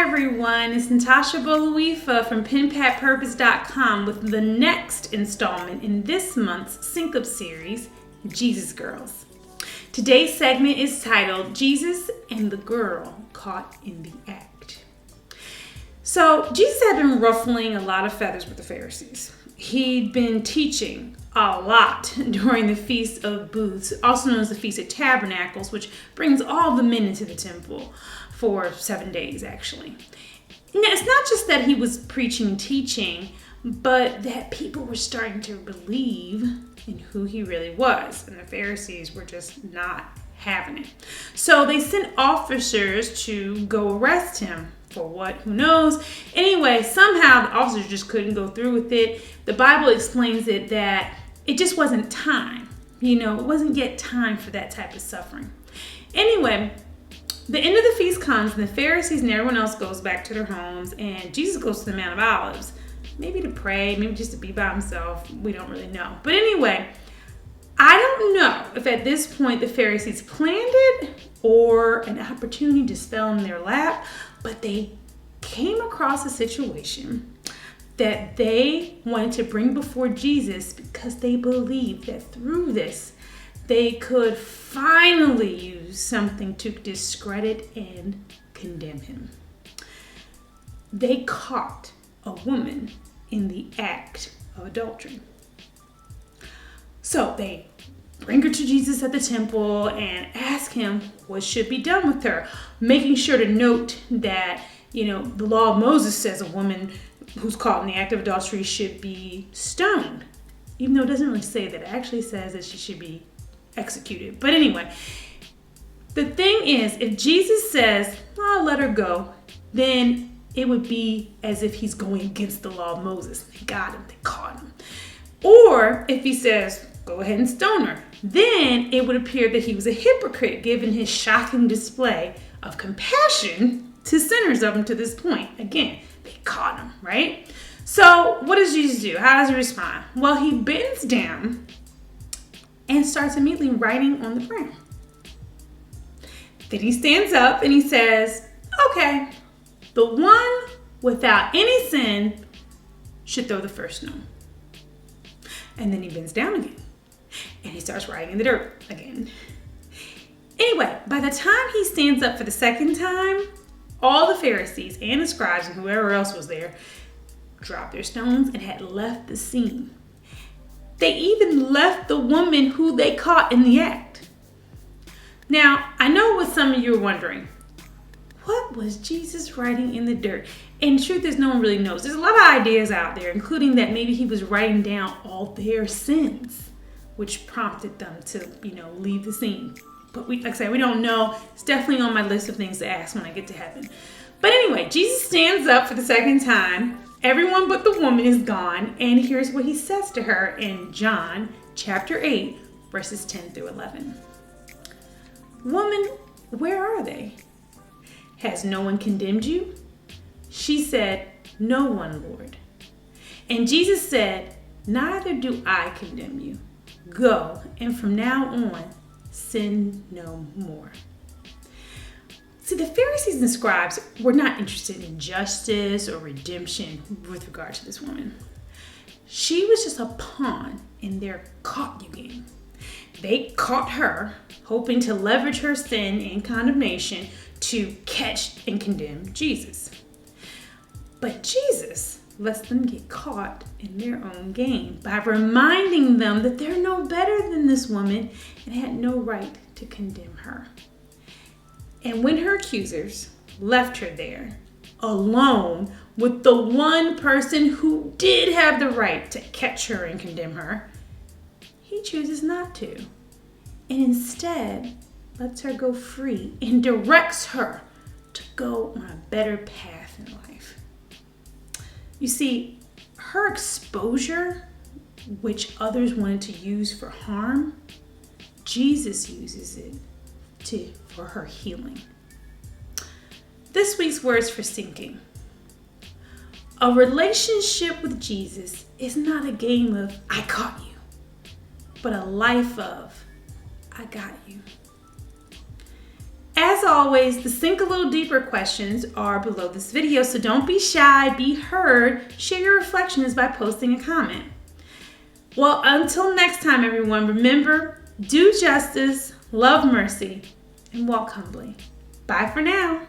everyone, it's Natasha Boluifa from PenPatPurpose.com with the next installment in this month's SyncUP series, Jesus Girls. Today's segment is titled, Jesus and the Girl Caught in the Act. So, Jesus had been ruffling a lot of feathers with the Pharisees. He'd been teaching a lot during the Feast of Booths, also known as the Feast of Tabernacles, which brings all the men into the temple for 7 days, actually. Now, it's not just that he was preaching and teaching, but that people were starting to believe in who he really was, and the Pharisees were just not having it. So they sent officers to go arrest him. For what? Who knows? Anyway, somehow the officers just couldn't go through with it. The Bible explains it that it just wasn't time. It wasn't yet time for that type of suffering. Anyway, the end of the feast comes and the Pharisees and everyone else goes back to their homes and Jesus goes to the Mount of Olives. Maybe to pray, maybe just to be by himself. We don't really know. But anyway, I don't know if at this point the Pharisees planned it or an opportunity just fell in their lap, but they came across a situation that they wanted to bring before Jesus because they believed that through this, they could finally use something to discredit and condemn him. They caught a woman in the act of adultery. So they bring her to Jesus at the temple and ask him what should be done with her, making sure to note that, the law of Moses says a woman who's caught in the act of adultery should be stoned, even though it doesn't really say that. It actually says that she should be executed. But anyway, the thing is, if Jesus says, I'll let her go, then it would be as if he's going against the law of Moses. They got him, they caught him. Or if he says, go ahead and stone her, then it would appear that he was a hypocrite given his shocking display of compassion to sinners up until this point. Again, they caught him, right? So what does Jesus do? How does he respond? Well, he bends down and starts immediately writing on the ground. Then he stands up and he says, okay, the one without any sin should throw the first stone. And then he bends down again and he starts writing in the dirt again. Anyway, by the time he stands up for the second time, all the Pharisees and the scribes and whoever else was there dropped their stones and had left the scene. They even left the woman who they caught in the act. Now, I know what some of you are wondering. What was Jesus writing in the dirt? And the truth is, no one really knows. There's a lot of ideas out there, including that maybe he was writing down all their sins, which prompted them to, leave the scene. But like I said, we don't know. It's definitely on my list of things to ask when I get to heaven. But anyway, Jesus stands up for the second time. Everyone but the woman is gone. And here's what he says to her in John chapter 8, verses 10 through 11. Woman, where are they? Has no one condemned you? She said, no one, Lord. And Jesus said, neither do I condemn you. Go, and from now on, sin no more. See, the Pharisees and scribes were not interested in justice or redemption with regard to this woman. She was just a pawn in their caught you game. They caught her, hoping to leverage her sin and condemnation to catch and condemn Jesus. But Jesus lets them get caught in their own game by reminding them that they're no better than this woman and had no right to condemn her. And when her accusers left her there, alone with the one person who did have the right to catch her and condemn her, he chooses not to, and instead lets her go free and directs her to go on a better path in life. You see, her exposure, which others wanted to use for harm, Jesus uses it for her healing. This week's words for sinking. A relationship with Jesus is not a game of I caught you, but a life of I got you. As as always, the Think a Little Deeper questions are below this video, so don't be shy, be heard. Share your reflections by posting a comment. Well, until next time, everyone, remember, do justice, love mercy, and walk humbly. Bye for now.